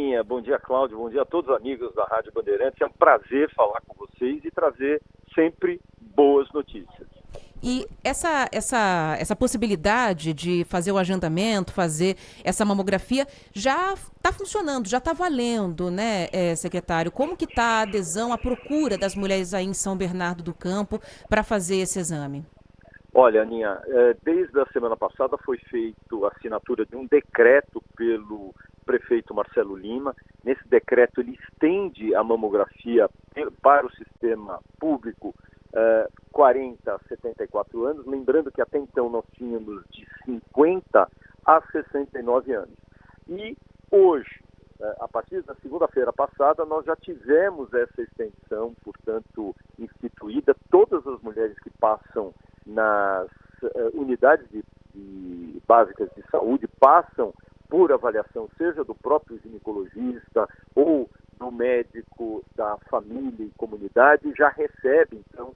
Aninha, bom dia, Cláudio, bom dia a todos os amigos da Rádio Bandeirantes. É um prazer falar com vocês e trazer sempre boas notícias. E essa possibilidade de fazer o agendamento, fazer essa mamografia, já está funcionando, já está valendo, né, secretário? Como que está a adesão, a procura das mulheres aí em São Bernardo do Campo para fazer esse exame? Olha, Aninha, desde a semana passada foi feita a assinatura de um decreto pelo prefeito Marcelo Lima. Nesse decreto ele estende a mamografia para o sistema público 40 a 74 anos, lembrando que até então nós tínhamos de 50 a 69 anos. E hoje, a partir da segunda-feira passada, nós já tivemos essa extensão, portanto, instituída. Todas as mulheres que passam nas unidades básicas de saúde passam por avaliação, seja do próprio ginecologista ou do médico da família e comunidade, já recebe, então,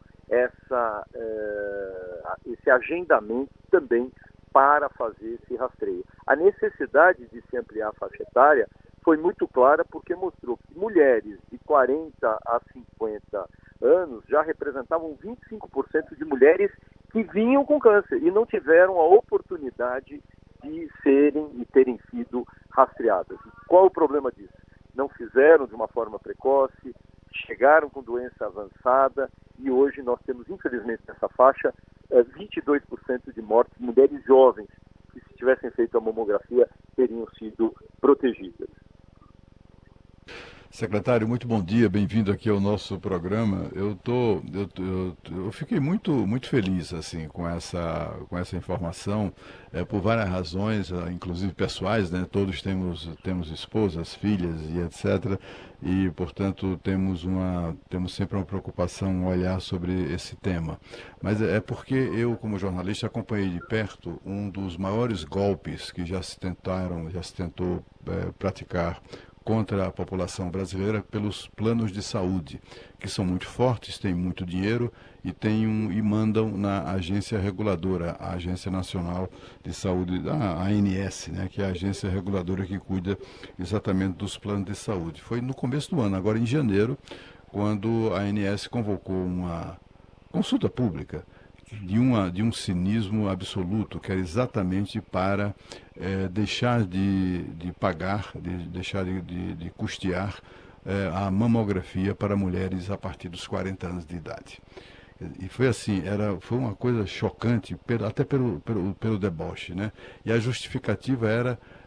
esse agendamento também para fazer esse rastreio. A necessidade de se ampliar a faixa etária foi muito clara porque mostrou que mulheres de 40 a 50 anos já representavam 25% de mulheres que vinham com câncer e não tiveram a oportunidade de serem e terem sido rastreadas. Qual o problema disso? Não fizeram de uma forma precoce, chegaram com doença avançada e hoje nós temos, infelizmente, nessa faixa, 22% de mortes de mulheres jovens que, se tivessem feito a mamografia, teriam sido protegidas. Secretário, muito bom dia, bem-vindo aqui ao nosso programa. Eu fiquei muito feliz assim com essa informação, por várias razões, inclusive pessoais, né? Todos temos esposas, filhas e etc. E, portanto, temos sempre uma preocupação, um olhar sobre esse tema. Mas é porque eu, como jornalista, acompanhei de perto um dos maiores golpes que já se tentou praticar contra a população brasileira pelos planos de saúde, que são muito fortes, têm muito dinheiro e mandam na agência reguladora, a Agência Nacional de Saúde, a ANS, né, que é a agência reguladora que cuida exatamente dos planos de saúde. Foi no começo do ano, agora em janeiro, quando a ANS convocou uma consulta pública de um cinismo absoluto, que era exatamente para deixar de pagar, deixar de custear a mamografia para mulheres a partir dos 40 anos de idade. E foi assim, foi uma coisa chocante, até pelo deboche, né? E a justificativa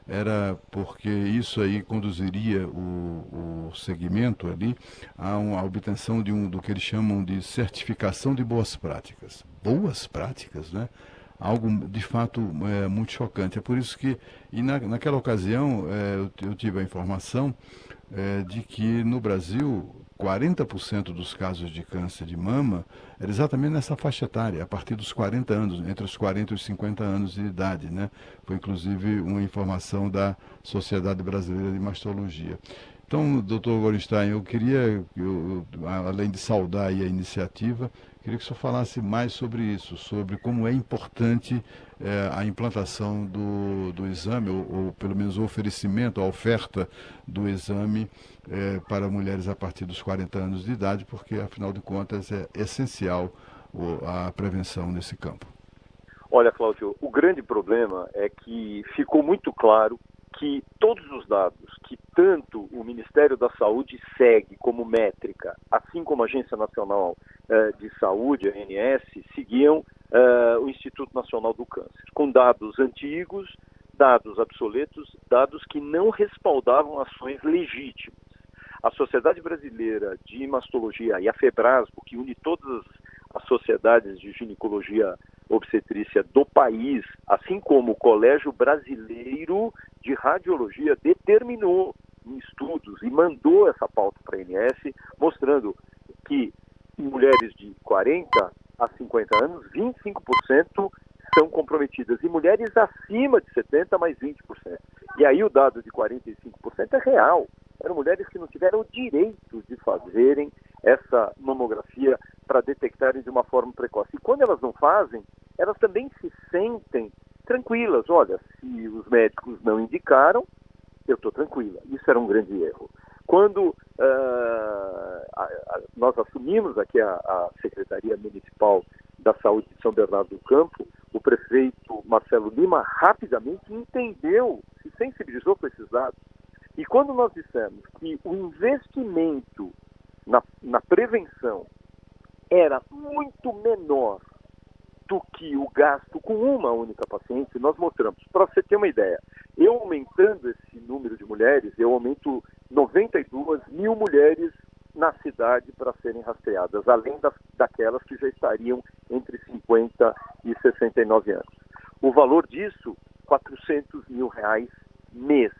era porque isso aí conduziria o segmento ali a uma obtenção do que eles chamam de certificação de boas práticas. Boas práticas, né? Algo de fato muito chocante. É por isso que, naquela ocasião, eu tive a informação de que no Brasil 40% dos casos de câncer de mama era exatamente nessa faixa etária, a partir dos 40 anos, entre os 40 e os 50 anos de idade, né? Foi inclusive uma informação da Sociedade Brasileira de Mastologia. Então, doutor Gorenstein, além de saudar aí a iniciativa, queria que o senhor falasse mais sobre isso, sobre como é importante a implantação do exame, ou pelo menos o oferecimento, a oferta do exame para mulheres a partir dos 40 anos de idade, porque, afinal de contas, é essencial a prevenção nesse campo. Olha, Cláudio, o grande problema é que ficou muito claro que todos os dados que tanto o Ministério da Saúde segue como métrica, assim como a Agência Nacional de Saúde, a ANS, seguiam o Instituto Nacional do Câncer, com dados antigos, dados obsoletos, dados que não respaldavam ações legítimas. A Sociedade Brasileira de Mastologia e a FEBRASGO, que une todas as sociedades de ginecologia obstetrícia do país, assim como o Colégio Brasileiro de Radiologia, determinou em estudos e mandou essa pauta para a ANS, mostrando que em mulheres de 40 a 50 anos, 25% são comprometidas, e mulheres acima de 70, mais 20%. E aí o dado de 45% é real. Eram mulheres que não tiveram o direito de fazerem essa mamografia para detectarem de uma forma precoce. E quando elas não fazem, elas também se sentem tranquilas. Olha, se os médicos não indicaram, eu estou tranquila. Isso era um grande erro. Quando nós assumimos aqui a Secretaria Municipal da Saúde de São Bernardo do Campo, o prefeito Marcelo Lima rapidamente entendeu, se sensibilizou com esses dados. E quando nós dissemos que o investimento na prevenção era muito menor do que o gasto com uma única paciente, nós mostramos. Para você ter uma ideia, eu aumentando esse número de mulheres, eu aumento 92 mil mulheres na cidade para serem rastreadas, além daquelas que já estariam entre 50 e 69 anos. O valor disso, R$400 mil mês.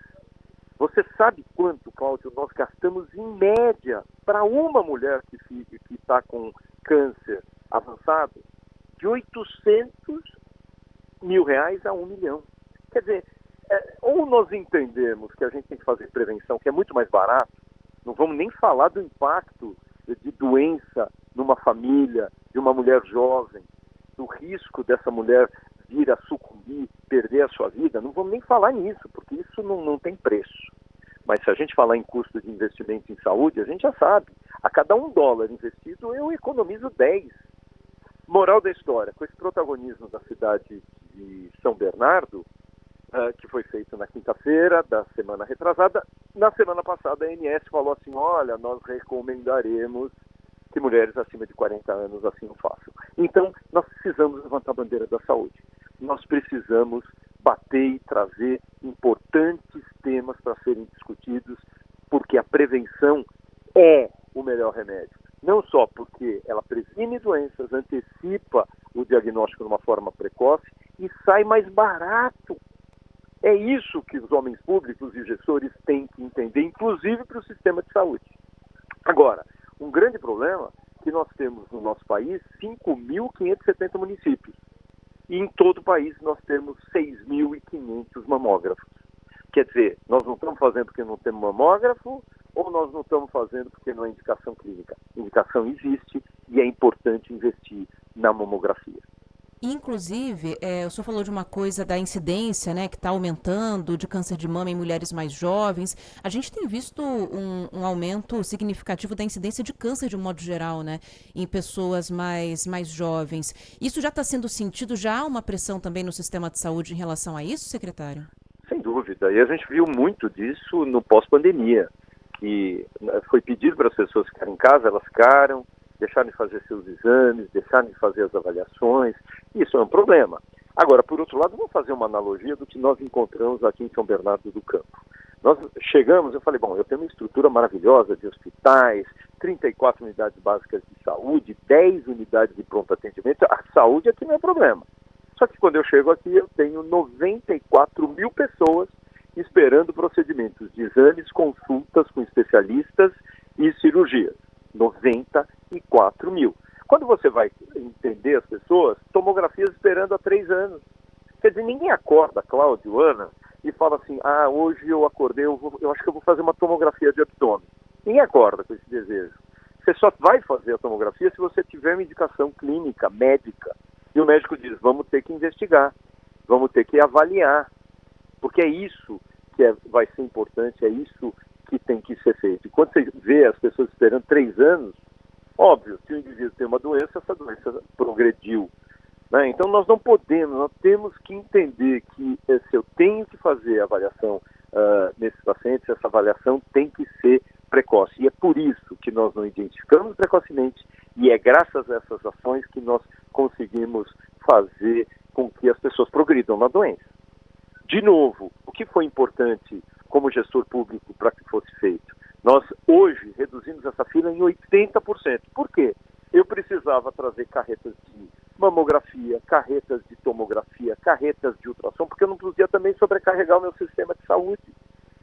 Você sabe quanto, Cláudio, nós gastamos em média para uma mulher que está com câncer avançado? De R$800 mil a R$1 milhão. Quer dizer, ou nós entendemos que a gente tem que fazer prevenção, que é muito mais barato, não vamos nem falar do impacto de doença numa família, de uma mulher jovem, do risco dessa mulher vir a sucumbir, perder a sua vida, não vamos nem falar nisso, porque isso não tem preço. Mas se a gente falar em custo de investimento em saúde, a gente já sabe, a cada $1 investido eu economizo 10. Moral da história, com esse protagonismo da cidade de São Bernardo, que foi feito na quinta-feira da semana retrasada, na semana passada a ANS falou assim, olha, nós recomendaremos que mulheres acima de 40 anos assim o façam. Então, nós precisamos levantar a bandeira da saúde. Nós precisamos bater e trazer importantes temas para serem discutidos, porque a prevenção é o melhor remédio. Não só porque ela previne doenças, antecipa o diagnóstico de uma forma precoce e sai mais barato. É isso que os homens públicos e gestores têm que entender, inclusive para o sistema de saúde. Agora, um grande problema é que nós temos no nosso país 5.570 municípios. E em todo o país nós temos 6.500 mamógrafos. Quer dizer, nós não estamos fazendo porque não temos mamógrafo ou nós não estamos fazendo porque não é indicação clínica. Indicação existe e é importante investir na mamografia. Inclusive, o senhor falou de uma coisa da incidência, né, que está aumentando de câncer de mama em mulheres mais jovens. A gente tem visto um aumento significativo da incidência de câncer de um modo geral, né, em pessoas mais jovens. Isso já está sendo sentido? Já há uma pressão também no sistema de saúde em relação a isso, secretário? Sem dúvida. E a gente viu muito disso no pós-pandemia, que foi pedido para as pessoas ficarem em casa, elas ficaram, deixarem de fazer seus exames, deixarem de fazer as avaliações. Isso é um problema. Agora, por outro lado, vamos fazer uma analogia do que nós encontramos aqui em São Bernardo do Campo. Nós chegamos, eu falei, bom, eu tenho uma estrutura maravilhosa de hospitais, 34 unidades básicas de saúde, 10 unidades de pronto atendimento. A saúde aqui não é problema. Só que quando eu chego aqui, eu tenho 94 mil pessoas esperando procedimentos de exames, consultas com especialistas e cirurgias. 94 mil. Quando você vai entender as pessoas, tomografias esperando há 3 anos. Quer dizer, ninguém acorda, Cláudio, Ana, e fala assim, hoje eu acordei, eu acho que eu vou fazer uma tomografia de abdômen. Ninguém acorda com esse desejo. Você só vai fazer a tomografia se você tiver uma indicação clínica, médica. E o médico diz, vamos ter que investigar, vamos ter que avaliar, porque é isso que vai ser importante, é isso que tem que ser feito. E quando você vê as pessoas esperando 3 anos, óbvio, se o indivíduo tem uma doença, essa doença progrediu. Né? Então nós não podemos, nós temos que entender que se eu tenho que fazer a avaliação nesses pacientes, essa avaliação tem que ser precoce. E é por isso que nós não identificamos precocemente e é graças a essas ações que nós conseguimos fazer com que as pessoas progridam na doença. De novo, o que foi importante como gestor público para que fosse feito? Nós hoje reduzimos essa fila em 80%. Por quê? Eu precisava trazer carretas de mamografia, carretas de tomografia, carretas de ultrassom, porque eu não podia também sobrecarregar o meu sistema de saúde.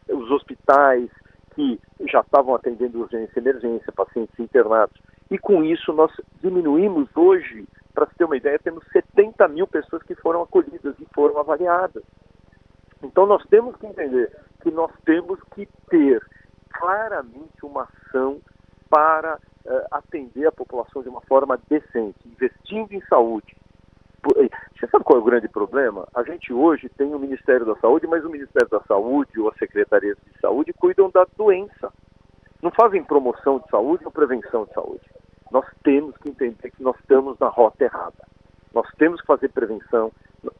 Os hospitais que já estavam atendendo urgência e emergência, pacientes internados. E com isso nós diminuímos hoje, para se ter uma ideia, temos 70 mil pessoas que foram acolhidas e foram avaliadas. Então nós temos que entender que nós temos que ter claramente uma ação para atender a população de uma forma decente, investindo em saúde. Você sabe qual é o grande problema? problema. A gente hoje tem o Ministério da Saúde, mas o Ministério da Saúde ou as secretarias de saúde cuidam da doença. Não fazem promoção de saúde ou prevenção de saúde. Nós temos que entender que nós estamos na rota errada. Nós temos que fazer prevenção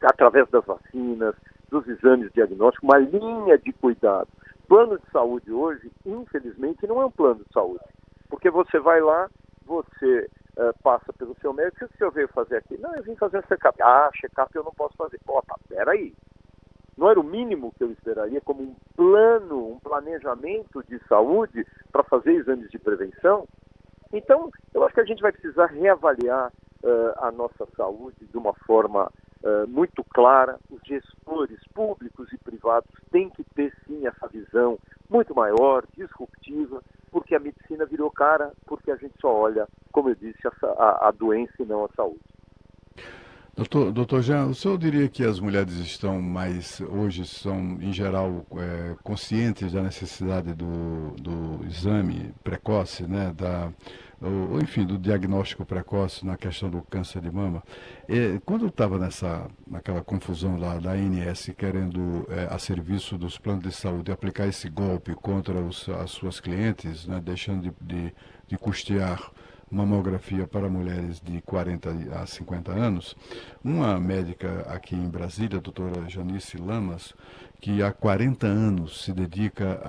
através das vacinas, dos exames diagnósticos, uma linha de cuidado. Plano de saúde hoje, infelizmente, não é um plano de saúde. Porque você vai lá, você passa pelo seu médico, o que o senhor veio fazer aqui? Não, eu vim fazer um check-up. Ah, check-up eu não posso fazer. Opa, peraí. Não era o mínimo que eu esperaria como um plano, um planejamento de saúde para fazer exames de prevenção? Então, eu acho que a gente vai precisar reavaliar a nossa saúde de uma forma muito clara. Os gestores públicos e privados têm que ter, sim, essa visão muito maior, disruptiva, porque a medicina virou cara, porque a gente só olha, como eu disse, a doença e não a saúde. Doutor Jean, o senhor diria que as mulheres hoje são, em geral, conscientes da necessidade do exame precoce, né, ou, enfim, do diagnóstico precoce na questão do câncer de mama? Quando estava naquela confusão lá da ANS querendo, a serviço dos planos de saúde, aplicar esse golpe contra as suas clientes, né, deixando de custear mamografia para mulheres de 40 a 50 anos, uma médica aqui em Brasília, a doutora Janice Lamas, que há 40 anos se dedica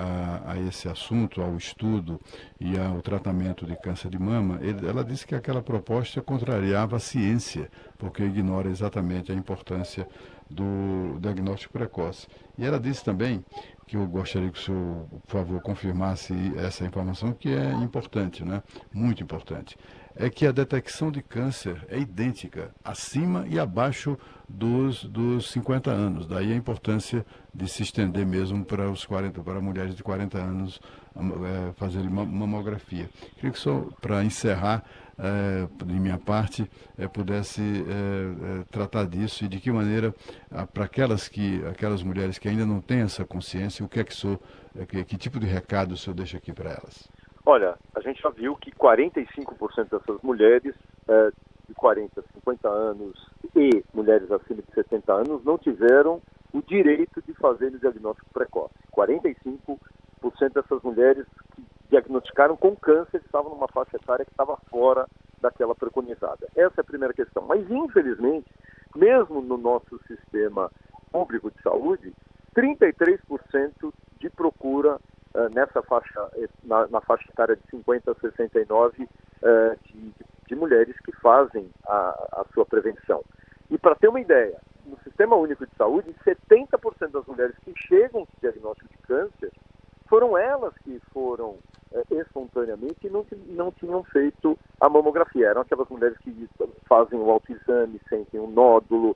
a esse assunto, ao estudo e ao tratamento de câncer de mama, ela disse que aquela proposta contrariava a ciência, porque ignora exatamente a importância do diagnóstico precoce. E ela disse também, que eu gostaria que o senhor, por favor, confirmasse essa informação, que é importante, né? Muito importante, é que a detecção de câncer é idêntica acima e abaixo dos 50 anos. Daí a importância de se estender mesmo para mulheres de 40 anos fazerem mamografia. Queria que o senhor, para encerrar, de minha parte, pudesse tratar disso e de que maneira, para aquelas mulheres que ainda não têm essa consciência, que tipo de recado o senhor deixa aqui para elas? Olha, a gente já viu que 45% dessas mulheres de 40 a 50 anos e mulheres acima de 70 anos não tiveram o direito de fazer o diagnóstico precoce. 45% dessas mulheres que diagnosticaram com câncer estavam numa faixa etária que estava fora daquela preconizada. Essa é a primeira questão. Mas, infelizmente, mesmo no nosso sistema público de saúde, 33% de procura nessa faixa, na faixa etária de 50 a 69 de mulheres que fazem a sua prevenção. E para ter uma ideia, no Sistema Único de Saúde, 70% das mulheres que chegam com diagnóstico de câncer foram elas que foram espontaneamente e não tinham feito a mamografia. Eram aquelas mulheres que fazem o autoexame, sentem um nódulo,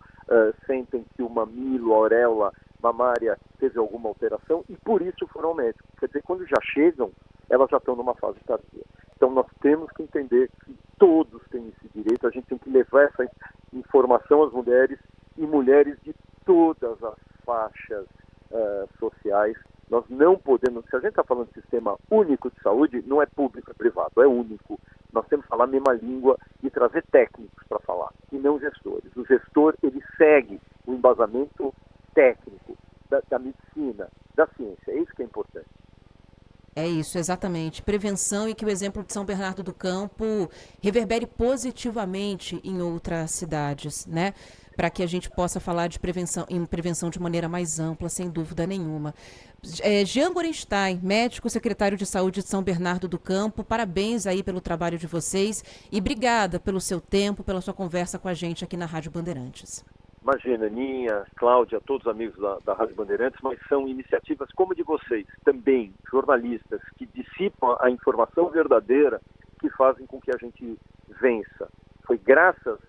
sentem que o mamilo, a auréola mamária teve alguma alteração e por isso foram ao médico. Quer dizer, quando já chegam, elas já estão numa fase tardia. Então nós temos que entender que todos têm esse direito, a gente tem que levar essa informação às mulheres e mulheres de todas as faixas sociais. Nós não podemos, se a gente está falando de sistema único de saúde, não é público, é privado, é único. Nós temos que falar a mesma língua e trazer técnicos para falar, e não gestores. O gestor, ele segue o embasamento técnico da medicina, da ciência. É isso que é importante. É isso, exatamente. Prevenção e que o exemplo de São Bernardo do Campo reverbere positivamente em outras cidades, né? Para que a gente possa falar de prevenção de maneira mais ampla, sem dúvida nenhuma. Jean Gorenstein, médico secretário de Saúde de São Bernardo do Campo, parabéns aí pelo trabalho de vocês e obrigada pelo seu tempo, pela sua conversa com a gente aqui na Rádio Bandeirantes. Imagina, Aninha, Cláudia, todos os amigos da Rádio Bandeirantes, mas são iniciativas como a de vocês, também jornalistas, que dissipam a informação verdadeira que fazem com que a gente vença. Foi graças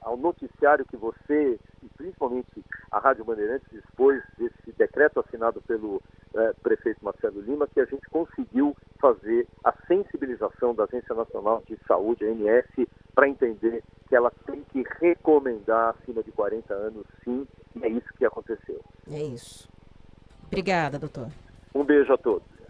ao noticiário que você, e principalmente a Rádio Bandeirantes, dispôs desse decreto assinado pelo prefeito Marcelo Lima, que a gente conseguiu fazer a sensibilização da Agência Nacional de Saúde, a ANS, para entender que ela tem que recomendar acima de 40 anos, sim, e é isso que aconteceu. É isso. Obrigada, doutor. Um beijo a todos.